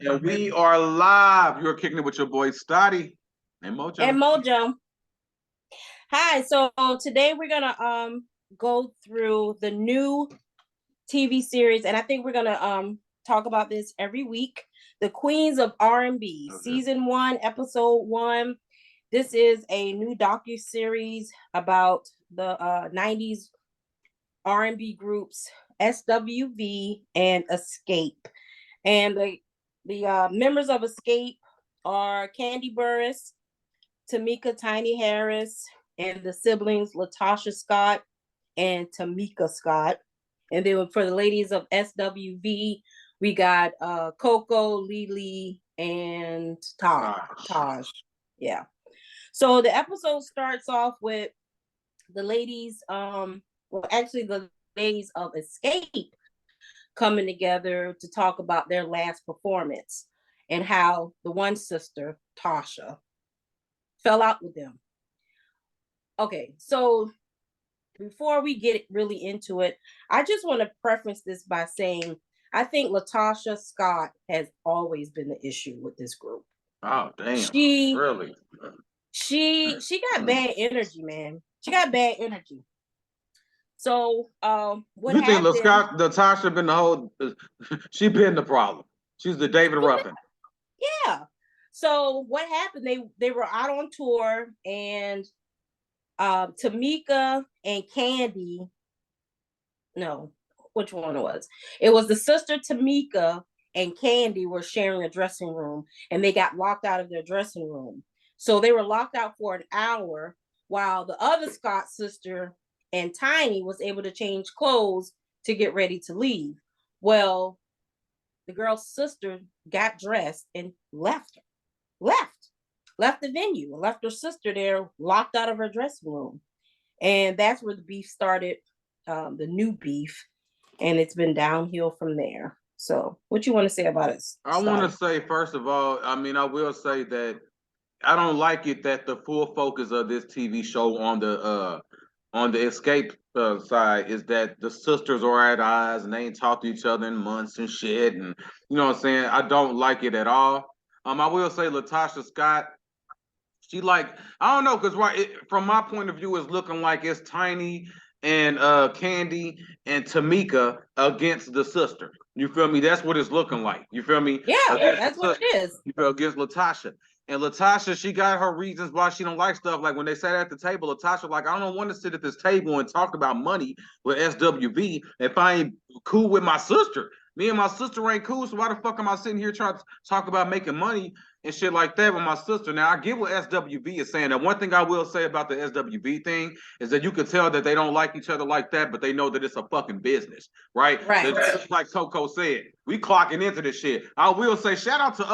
And we are live. You're kicking it with your boy Stottie and Mojo. And Mojo. Hi. So today we're gonna go through the new TV series, and I think we're gonna talk about this every week. The Queens of RNB, Season 1, Episode 1. This is a new docu-series about the 90s R&B groups SWV and Xscape. And the members of Xscape are Candy Burris, Tamika Tiny Harris, and the siblings Latasha Scott and Tamika Scott. And then for the ladies of SWV, we got Coco, Lily, and Taj. Yeah. So the episode starts off with the ladies, the ladies of Xscape coming together to talk about their last performance and how the one sister, Tasha, fell out with them. Okay, so before we get really into it, I just want to preface this by saying I think Latasha Scott has always been the issue with this group. Oh, damn. Really? She got bad energy, man. She got bad energy. So what you happened? Think Latasha been the whole she been the problem. She's the David Ruffin. Yeah. So what happened? They were out on tour, and Tamika and Candy, no, which one it was? It was the sister Tamika and Candy were sharing a dressing room, and they got locked out of their dressing room. So they were locked out for an hour while the other Scott sister and Tiny was able to change clothes to get ready to leave. Well, the girl's sister got dressed and left the venue and left her sister there locked out of her dressing room. And that's where the beef started, the new beef, and it's been downhill from there. So what you want to say about it? I want to say, first of all, I will say that I don't like it that the full focus of this TV show on the Xscape side is that the sisters are at odds and they ain't talked to each other in months and shit, and you know what I'm saying? I don't like it at all. I will say Latasha Scott, she I don't know, because from my point of view, it's looking like it's Tiny and Candy and Tamika against the sister. You feel me? That's what it's looking like. You feel me? Yeah, that's what it is. You feel against Latasha. And Latasha, she got her reasons why she don't like stuff. Like when they sat at the table, Latasha I don't want to sit at this table and talk about money with SWV if I ain't cool with my sister. Me and my sister ain't cool, so why the fuck am I sitting here trying to talk about making money and shit like that with my sister? Now, I get what SWV is saying. And one thing I will say about the SWV thing is that you can tell that they don't like each other like that, but they know that it's a fucking business, right? Right. Just like Coco said, we clocking into this shit. I will say shout out to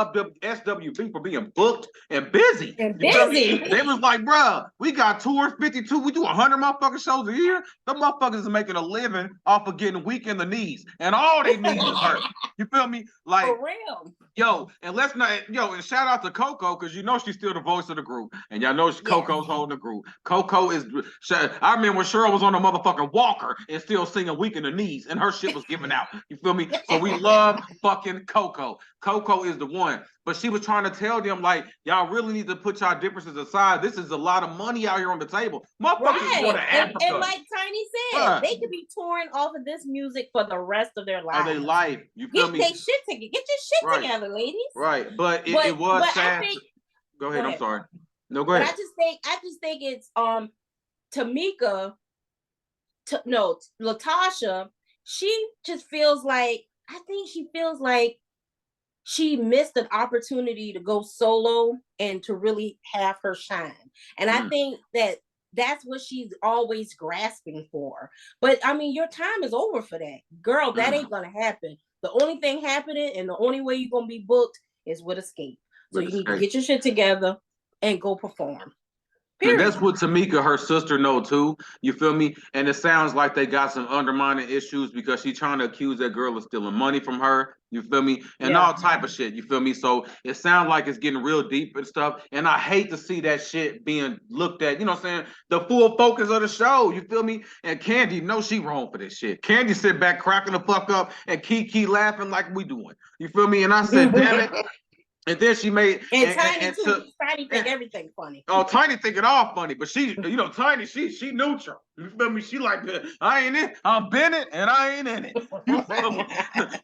SWV for being booked and busy. They was like, bruh, we got tours 52. We do 100 motherfucking shows a year. The motherfuckers is making a living off of getting weak in the knees, and all they knees is hurt. You feel me? Like, for real. Yo, and let's not, and shout out to Coco, because she's still the voice of the group. And y'all know Coco's holding the group. Coco is, I remember when Cheryl was on the motherfucking walker and still singing Weak in the Knees, and her shit was giving out. You feel me? So we love fucking Coco. Coco is the one. But she was trying to tell them, like, y'all really need to put y'all differences aside. This is a lot of money out here on the table. Motherfuckers going to Africa. And like Tiny said, they could be touring off of this music for the rest of their lives. You feel me? Get your shit together, ladies. Right. But it was sad. Go ahead. I'm sorry. No, go ahead. But I just think it's Tamika. Latasha. She just feels like she missed an opportunity to go solo and to really have her shine. And I think that's what she's always grasping for. But I mean, your time is over for that. Girl, that ain't gonna happen. The only thing happening and the only way you're gonna be booked is with Xscape. So you need to get your shit together and go perform. And Period. that's what Tamika, her sister, know too. You feel me? And it sounds like they got some undermining issues because she's trying to accuse that girl of stealing money from her. You feel me? And Yeah. all type of shit. You feel me? So it sounds like it's getting real deep and stuff. And I hate to see that shit being looked at. You know what I'm saying? The full focus of the show. You feel me? And Candy knows she wrong for this shit. Candy sit back cracking the fuck up and Kiki laughing like we doing. You feel me? And I said, damn it. And then she made and Tiny too. Tiny think everything funny. Oh, Tiny think it all funny, but she, Tiny, she neutral. You feel me? She like, I ain't in, I'm Bennett, and I ain't in it. You feel me?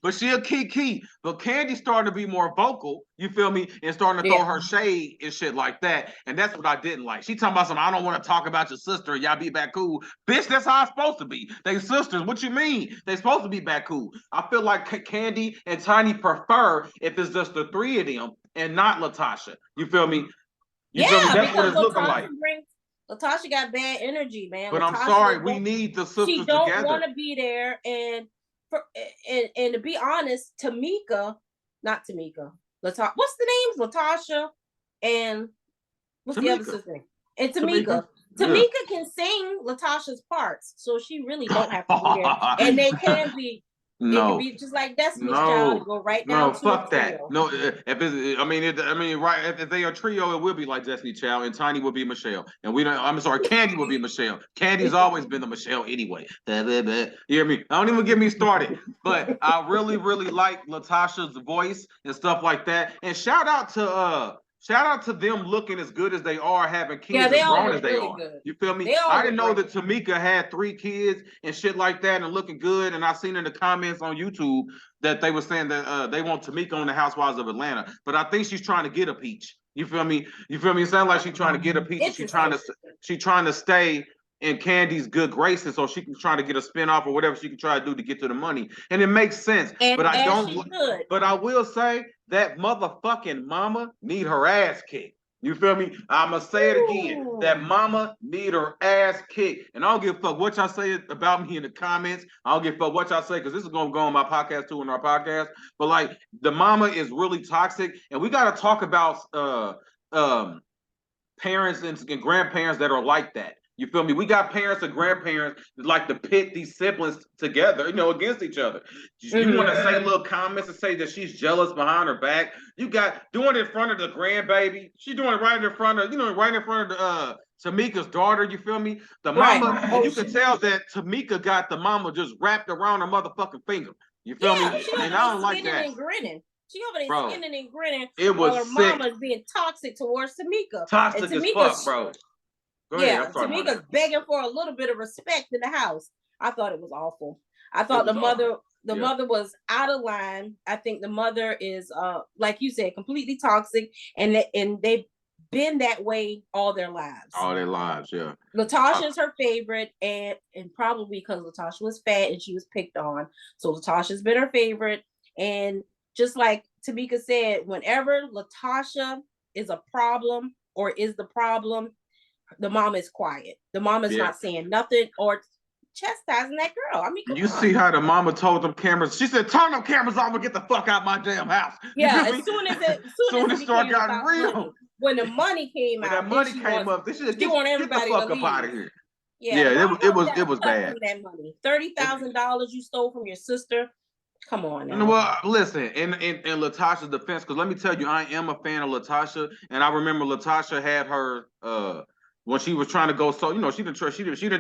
But she a key. But Candy's starting to be more vocal. You feel me? And starting to throw her shade and shit like that. And that's what I didn't like. She talking about something. I don't want to talk about your sister. And y'all be back cool, bitch. That's how it's supposed to be. They sisters. What you mean? They supposed to be back cool. I feel like Candy and Tiny prefer if it's just the three of them and not Latasha. You feel me? You feel me? That's what it's looking like. Latasha got bad energy, man. But Latasha, I'm sorry, we need the sisters she together. She don't want to be there, and to be honest, not Tamika. What's the names? Latasha and what's the other sister name? And Tamika. Tamika can sing Latasha's parts, so she really don't have to be there. And they can be. No, it could be just like Destiny's Child to go right down to fuck a that. trio. No, if it's, right. If they are a trio, it will be like Destiny Child, and Tiny will be Michelle, and we don't. I'm sorry, Candy will be Michelle. Candy's always been the Michelle anyway. You hear me? Don't even get me started. But I really, really like Latasha's voice and stuff like that. And shout out to them looking as good as they are, having kids as grown as they really are. Good. You feel me? I didn't know that Tamika had 3 kids and shit like that and looking good. And I seen in the comments on YouTube that they were saying that they want Tamika on the Housewives of Atlanta. But I think she's trying to get a peach. You feel me? It sounds like she's trying to get a peach. And she's trying to stay in Candy's good graces, so she can try to get a spinoff or whatever she can try to do to get to the money. And it makes sense. But I don't. But I will say that motherfucking mama need her ass kicked. You feel me? I'ma say it again. That mama need her ass kicked. And I don't give a fuck what y'all say about me in the comments. I don't give a fuck what y'all say, because this is gonna go on my podcast too, in our podcast. But like, the mama is really toxic, and we gotta talk about parents and grandparents that are like that. You feel me? We got parents and grandparents that like to pit these siblings together, against each other. You want to say little comments and say that she's jealous behind her back. You got doing it in front of the grandbaby. She's doing it right in front of, the Tamika's daughter. You feel me? The mama, and you can tell that Tamika got the mama just wrapped around her motherfucking finger. You feel me? And I don't like that. And grinning. She over there skinning and grinning. It was while her mama's being toxic towards Tamika. Toxic as fuck, bro. Go ahead, Tamika's begging for a little bit of respect in the house. I thought it was awful. I thought the mother was out of line. I think the mother is like you said, completely toxic, and they've been that way all their lives. All their lives, yeah. Latasha's her favorite, and probably because Latasha was fat and she was picked on. So Latasha's been her favorite. And just like Tamika said, whenever Latasha is a problem or is the problem, the mom is quiet. The mom is not saying nothing or chastising that girl. I mean, you see how the mama told them cameras. She said, "Turn them cameras off and get the fuck out my damn house." Yeah, as soon as it started getting real. Money, when the money came out, that money came up. They should get the fuck up out of here. Yeah, it was bad. That money, $30,000 you stole from your sister. Come on now. Well, listen, in Latasha's defense, because let me tell you, I am a fan of Latasha, and I remember Latasha had her when she was trying to go she didn't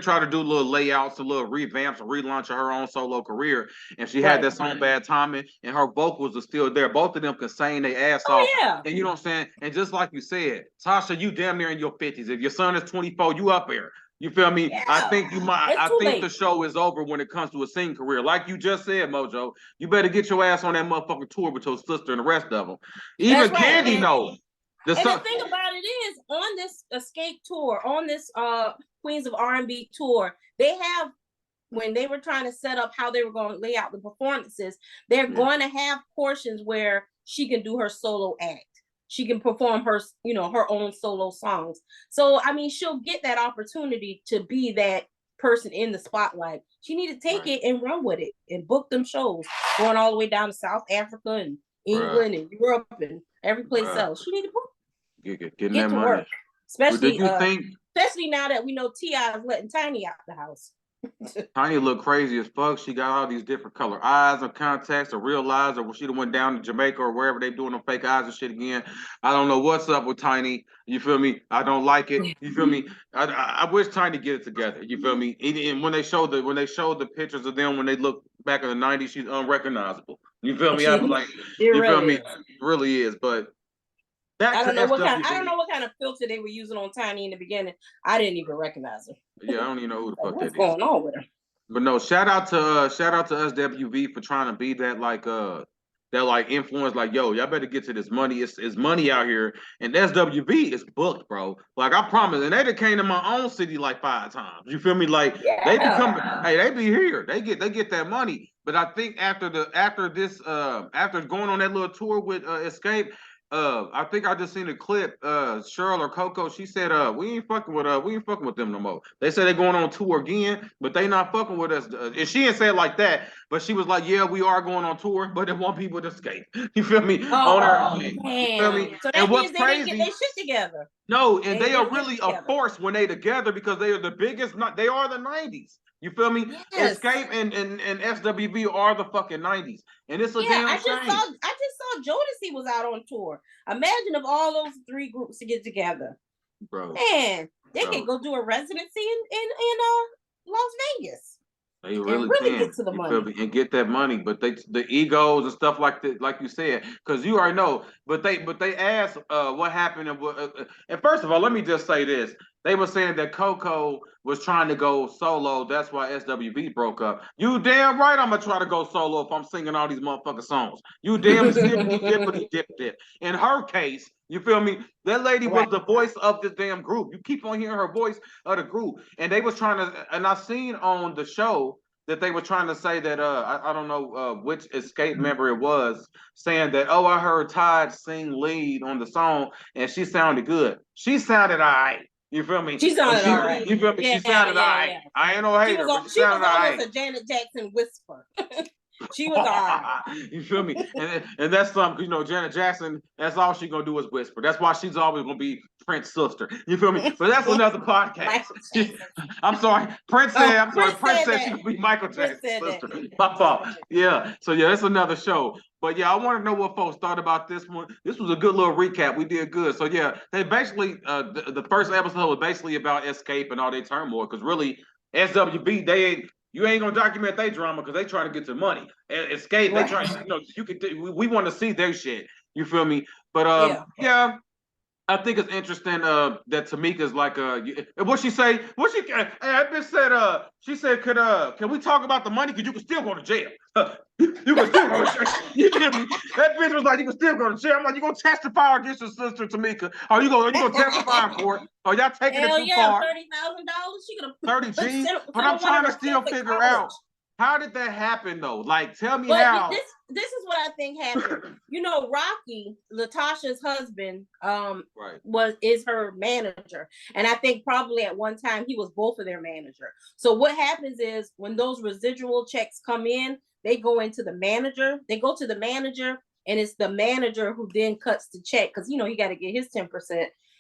try to do little layouts, a little revamps, or relaunch of her own solo career, and she had that song Bad Timing, and her vocals are still there. Both of them can sing their ass off. Yeah. And you know what I'm saying? And just like you said, Tasha, you damn near in your 50s. If your son is 24, you up there. You feel me? Yeah. I think the show is over when it comes to a singing career. Like you just said, Mojo, you better get your ass on that motherfucking tour with your sister and the rest of them. Even Candy knows. The thing about it is, on this Xscape tour, on this Queens of R&B tour, they have, when they were trying to set up how they were going to lay out the performances, they're going to have portions where she can do her solo act. She can perform her, her own solo songs. So, I mean, she'll get that opportunity to be that person in the spotlight. She need to take it and run with it and book them shows, going all the way down to South Africa and England and Europe and every place else. She need to book. Get that money. Work. Especially, did you think Especially now that we know T.I. is letting Tiny out the house. Tiny look crazy as fuck. She got all these different color eyes or contacts or real eyes, or she done went down to Jamaica or wherever they doing them fake eyes and shit again. I don't know what's up with Tiny. You feel me? I don't like it. You feel me? I wish Tiny get it together. You feel me? And when they showed the pictures of them when they look back in the '90s, she's unrecognizable. You feel me? I was like, you really feel me? Is. Really is. But back I don't know to SWV. I don't know what kind of filter they were using on Tiny in the beginning. I didn't even recognize her. Yeah, I don't even know who the fuck what's that is. going on with her? But no, shout out to SWV for trying to be that influence, like, yo, y'all better get to this money. It's money out here. And SWV is booked, bro. Like, I promise. And they done came to my own city like 5 times. You feel me? Like, they be coming, hey, they be here. They get that money. But I think after going on that little tour with Xscape, I think I just seen a clip. Cheryl or Coco, she said, we ain't fucking with them no more. They said they're going on tour again, but they not fucking with us. And she didn't say it like that, but she was like, yeah, we are going on tour, but they want people to escape. You feel me? Oh, you damn. feel me? So that and means what's they crazy, didn't get their shit together. No, and they are really a force when they together because they are the biggest. They are the '90s. You feel me? Yes. Xscape and SWV are the fucking '90s, and it's a damn shame. I just saw Jodeci was out on tour. Imagine if all those 3 groups to get together, bro. Man, they could go do a residency in Las Vegas. They really can get to the money and get that money, but the egos and stuff like that, like you said, because you already know. But they asked what happened and first of all, let me just say this: they were saying that Coco was trying to go solo. That's why SWV broke up. You damn right, I'm gonna try to go solo if I'm singing all these motherfucking songs. You damn dippity dip. In her case, you feel me? That lady was the voice of the damn group. You keep on hearing her voice of the group. And they was trying to, and I seen on the show that they were trying to say that, I don't know which Xscape member it was, saying that, oh, I heard Todd sing lead on the song and she sounded good. She sounded all right. You feel me? She sounded all right. You feel me? She sounded all right. Yeah. I ain't no hater, but she sounded all right. She was almost a Janet Jackson whisper. She was all right. You feel me? And that's something, you know, Janet Jackson, that's all she gonna do is whisper. That's why she's always gonna be Prince's sister. You feel me? But that's another podcast. I'm sorry. Prince said she could be Michael Jackson's sister. My fault. Yeah. So yeah, that's another show. But yeah, I want to know what folks thought about this one. This was a good little recap. We did good. So yeah, they basically the first episode was basically about Xscape and all their turmoil, because really SWV, you ain't gonna document their drama because they trying to get to money. Xscape, they trying, you know, we want to see their shit. You feel me? But yeah, I think it's interesting that Tamika's like what she say? That bitch said she said can we talk about the money, because you can still go to jail. You can still go to jail. You feel me? That bitch was like, you can still go to jail. I'm like, you gonna testify against your sister Tamika? Are you gonna testify in court? Are y'all taking it too far? $30,000. She could have 30 G's. But I'm trying to still figure out, how did that happen though? Like, tell me how. This is what I think happened. You know, Rocky, Latasha's husband, is her manager, and I think probably at one time he was both of their manager. So what happens is when those residual checks come in, they go into the manager. They go to the manager, and it's the manager who then cuts the check, because you know he got to get his 10%,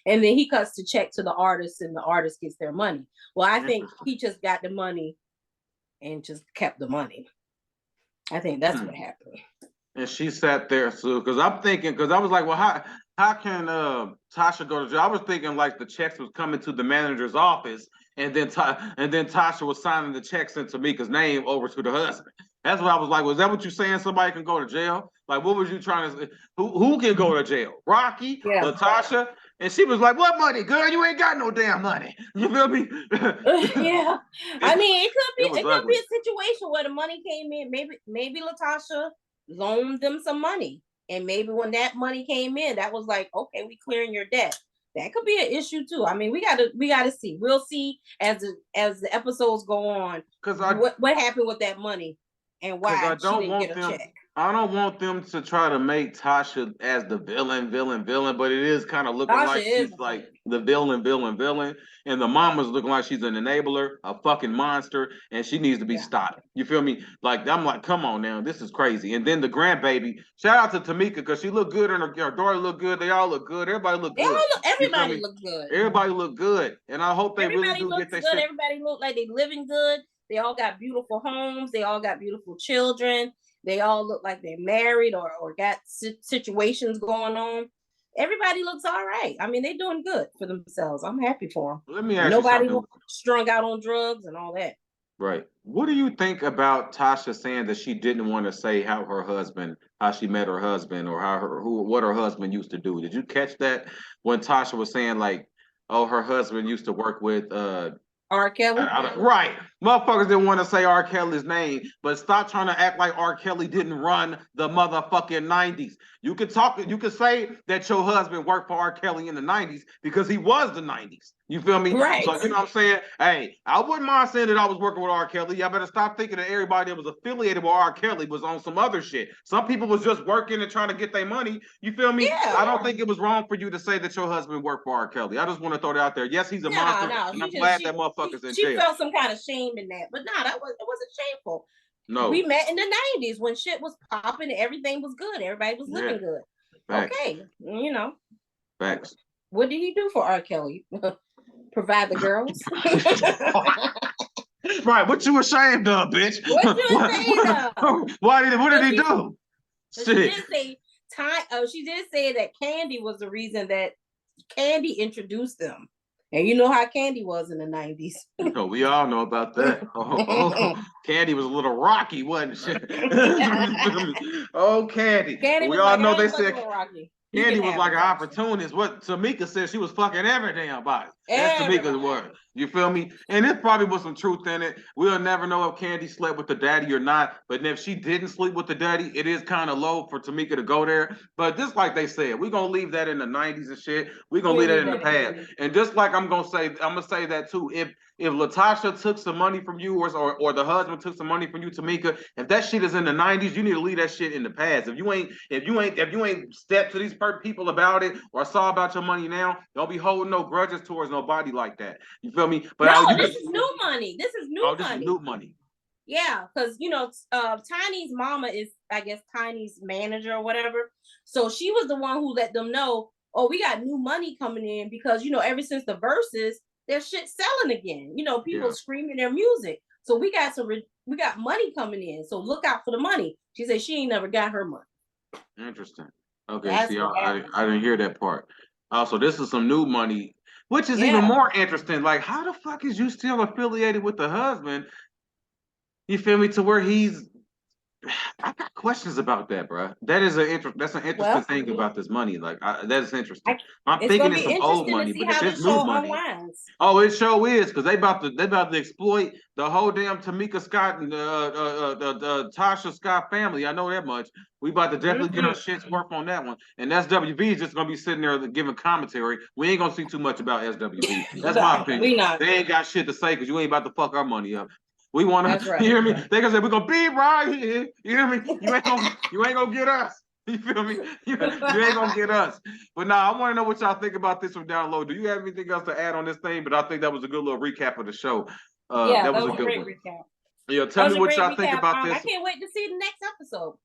and then he cuts the check to the artist, and the artist gets their money. Well, I think he just got the money and just kept the money. I think that's what happened. And she sat there, so because I'm thinking, because I was like, well, how can Tasha go to jail? I was thinking like the checks was coming to the manager's office, and then Tasha was signing the checks in Tamika's name over to the husband. That's what I was like. Was that what you saying? Somebody can go to jail? Like, what was you trying to say? Who can go to jail? Rocky, Latasha? And she was like, what money, girl? You ain't got no damn money. You feel me? Yeah. I mean, it could be a situation where the money came in. Maybe Latasha loaned them some money. And maybe when that money came in, that was like, okay, we clearing your debt. That could be an issue too. I mean, we gotta see. We'll see as the episodes go on. What happened with that money and why she didn't get a check. I don't want them to try to make Tasha as the villain, but it is kind of looking Tasha like is she's like the villain, and the mama's looking like she's an enabler, a fucking monster, and she needs to be stopped. You feel me? Like I'm like, come on now, this is crazy. And then the grandbaby, shout out to Tamika because she looked good and her daughter looked good. They all look good. Everybody look good. Everybody look good. Everybody look good, and I hope they really do get their shit. Everybody look like they living good. They all got beautiful homes. They all got beautiful children. They all look like they're married or got situations going on. Everybody looks all right. I mean, they're doing good for themselves. I'm happy for them. Let me ask Nobody you something. Strung out on drugs and all that. Right. What do you think about Tasha saying that she didn't want to say how she met her husband, or what her husband used to do? Did you catch that when Tasha was saying like, oh, her husband used to work with R. Kelly? Right. Motherfuckers didn't want to say R. Kelly's name, but stop trying to act like R. Kelly didn't run the motherfucking 90s. You could say that your husband worked for R. Kelly in the 90s because he was the 90s. You feel me? Right. So you know what I'm saying? Hey, I wouldn't mind saying that I was working with R. Kelly. Y'all better stop thinking that everybody that was affiliated with R. Kelly was on some other shit. Some people was just working and trying to get their money. You feel me? Yeah. I don't think it was wrong for you to say that your husband worked for R. Kelly. I just want to throw that out there. Yes, he's a monster, and I'm glad that motherfucker's in jail. She felt some kind of shame in that, but it wasn't shameful. No. We met in the 90s when shit was popping and everything was good. Everybody was living good. Facts. Okay, you know. Facts. What did he do for R. Kelly? Provide the girls? Right, what you ashamed of, bitch? What you ashamed of? What did he do? Shit. She did say that Candy was the reason that Candy introduced them. And you know how Candy was in the 90s. No, we all know about that. Candy was a little rocky, wasn't she? Oh, Candy. We all know they said Candy was like an opportunist. What Tamika said, she was fucking every damn body. That's Tamika's word. You feel me? And there probably was some truth in it. We'll never know if Candy slept with the daddy or not. But if she didn't sleep with the daddy, it is kind of low for Tamika to go there. But just like they said, we're gonna leave that in the 90s and shit. We're gonna leave that in the past. And just like I'm gonna say that too. If Latasha took some money from you, or the husband took some money from you, Tamika, if that shit is in the 90s, you need to leave that shit in the past. If you ain't stepped to these people about it or saw about your money now, don't be holding no grudges towards nobody like that. You feel me? But this is new money. This is new money. Yeah, because Tiny's mama is, I guess, Tiny's manager or whatever. So she was the one who let them know, oh, we got new money coming in because ever since the verses, their shit selling again. People screaming their music. So we got money coming in. So look out for the money. She said she ain't never got her money. Interesting. Okay, I didn't hear that part. Also, this is some new money, which is even more interesting. Like, how the fuck is you still affiliated with the husband? You feel me? To where he's, I got questions about that, bro. That's an interesting thing about this money. Like, that is interesting. I'm thinking it's some old money, but if it's new money, it sure is, because they about to exploit the whole damn Tamika Scott and the Tasha Scott family. I know that much. We about to definitely get our shit's work on that one. And SWV is just gonna be sitting there giving commentary. We ain't gonna see too much about SWV. That's my opinion. They ain't got shit to say because you ain't about to fuck our money up. We want to, you hear me? They gonna say we're gonna be right here. You hear me? You ain't gonna get us. You feel me? You ain't gonna get us. But now I want to know what y'all think about this from down low. Do you have anything else to add on this thing? But I think that was a good little recap of the show. That was a good one. Recap. Yeah, tell me what y'all think about this. I can't wait to see the next episode.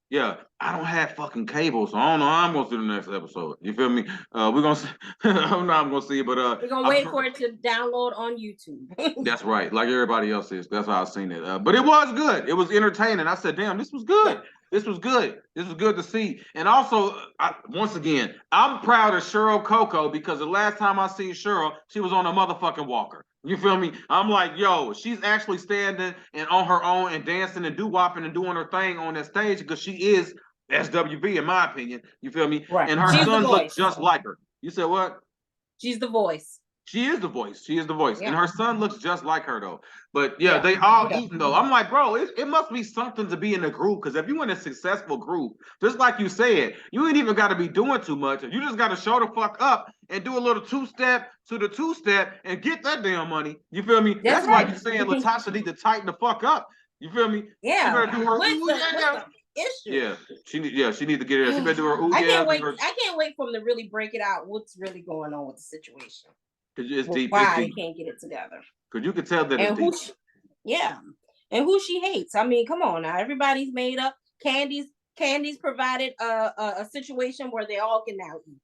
Yeah, I don't have fucking cable, so I don't know how I'm gonna see the next episode. You feel me? We're gonna see. I don't know how I'm gonna see it, but we're gonna wait for it to download on YouTube. That's right, like everybody else is. That's how I've seen it. But it was good. It was entertaining. I said, damn, this was good. This was good. This was good to see. And also, once again, I'm proud of Cheryl Coco because the last time I seen Cheryl, she was on a motherfucking walker. You feel me? I'm like, yo, she's actually standing and on her own and dancing and doo-wopping and doing her thing on that stage because she is SWV, in my opinion. You feel me? Right. And her son looks just like her. You said what? She's the voice. She is the voice. She is the voice. Yeah. And her son looks just like her, though. But, they all eating, though. I'm like, bro, it must be something to be in a group. Because if you're in a successful group, just like you said, you ain't even got to be doing too much. You just got to show the fuck up and do a little two-step to the two-step and get that damn money. You feel me? That's why you're saying Latasha need to tighten the fuck up. You feel me? Yeah. issue. Yeah, she need to get it. She better do her. Ooh, I yeah, can't wait. I can't wait for them to really break it out. What's really going on with the situation? it's deep. It's Why they deep. can't get it together? Because you can tell that it's And deep. yeah, and who she hates. I mean, come on now. Everybody's made up. Candy's provided a situation where they all can now eat.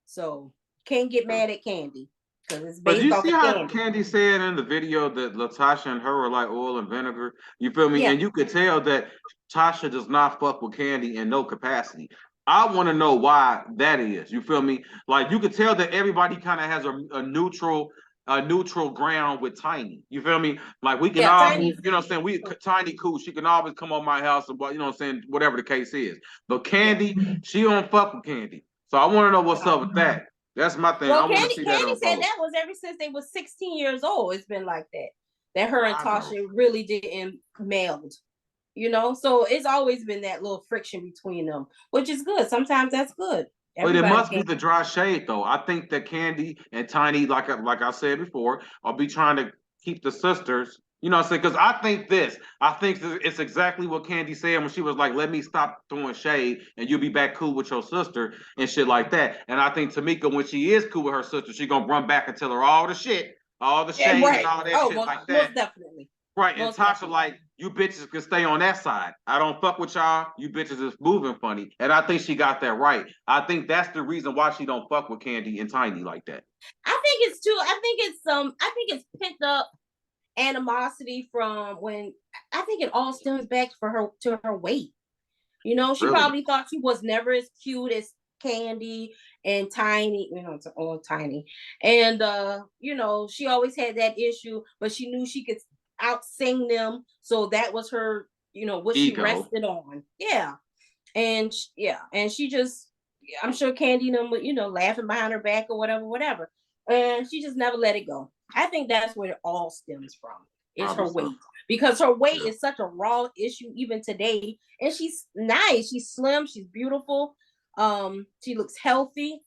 So can't get mad at Candy because it's But based you off see of how Candy. Candy said in the video that Latasha and her were like oil and vinegar? You feel me? Yeah. And you could tell that Tasha does not fuck with Candy in no capacity. I want to know why that is. You feel me? Like you could tell that everybody kind of has a neutral ground with Tiny. You feel me? Like we can Yeah, all, Tiny. you know what I'm saying? Tiny cool. She can always come on my house and you know what I'm saying, whatever the case is. But Candy, she don't fuck with Candy. So I want to know what's up with that. That's my thing. I Well, want to see that Candy said unfold. that was ever since they was 16 years old. It's been like that. That her and I Tasha know. really didn't meld. You know, so it's always been that little friction between them, which is good. Sometimes that's good. But it Everybody must be can't. the dry shade, though. I think that Candy and Tiny, like I said before, will be trying to keep the sisters. You know what I'm saying? Because I think this. I think it's exactly what Candy said when she was like, "Let me stop throwing shade, and you'll be back cool with your sister and shit like that." And I think Tamika, when she is cool with her sister, she gonna run back and tell her all the shit, all the shade, Right. and all that Oh, shit like that. most definitely. Right, and Most Tasha definitely. like, you bitches can stay on that side. I don't fuck with y'all. You bitches is moving funny. And I think she got that right. I think that's the reason why she don't fuck with Candy and Tiny like that. I think it's too. I think it's pent up animosity from when. I think it all stems back for her to her weight. You know, she Really? probably thought she was never as cute as Candy and Tiny, you know, it's all Tiny. And you know, she always had that issue, but she knew she could out sing them. So that was her, you know, what she Ego. rested on. Yeah. And and she just I'm sure Candy and them, you know, laughing behind her back or whatever, whatever. And she just never let it go. I think that's where it all stems from. Is her Probably so. weight. Because her weight Yeah. is such a raw issue even today. And she's nice. She's slim. She's beautiful. She looks healthy.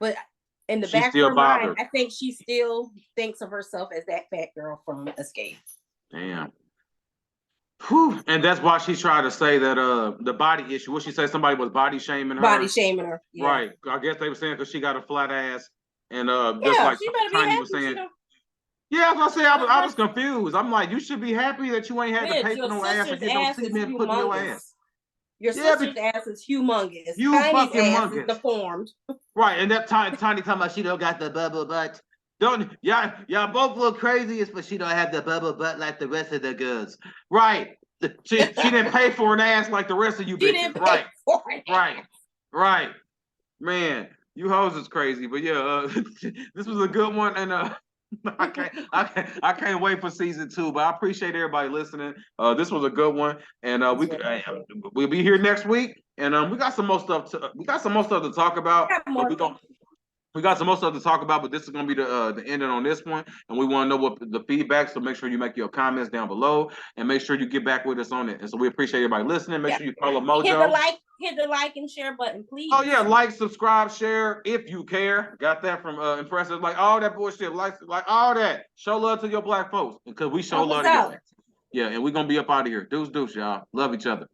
But in the She's back of still her mind, bothered. I think she still thinks of herself as that fat girl from Xscape. Damn. Whew. And that's why she tried to say that the body issue. What she say? Somebody was body shaming her. Body shaming her. Yeah. Right. I guess they were saying because she got a flat ass. And just Yeah, like she better be Tiny happy. was saying, yeah, I was gonna say I was confused. I'm like, you should be happy that you ain't had to Bitch, pay for your no ass or sister's get no ass is cement put in your ass. humongous. Your Yeah, sister's ass is humongous. you Tiny's fucking ass is mungus. deformed. Right, and that Tiny talking about she don't got the bubble butt. Don't y'all both look crazy, but she don't have the bubble butt like the rest of the girls. Right. She didn't pay for an ass like the rest of you She bitches. didn't pay Right. for it. Right. Man, you hoes is crazy. But yeah, this was a good one, and I can't wait for season 2. But I appreciate everybody listening. This was a good one, and we'll be here next week, and we got some more stuff to talk about. We got some more stuff to talk about, but this is going to be the ending on this one, and we want to know what the feedback. So make sure you make your comments down below, and make sure you get back with us on it. And so we appreciate everybody listening. Make sure you follow Mojo. Hit the like and share button, please. Oh yeah, like, subscribe, share if you care. Got that from Impressive. Like all that bullshit, like all that. Show love to your black folks because we show love to y'all. Yeah, and we're gonna be up out of here. Deuce, y'all. Love each other.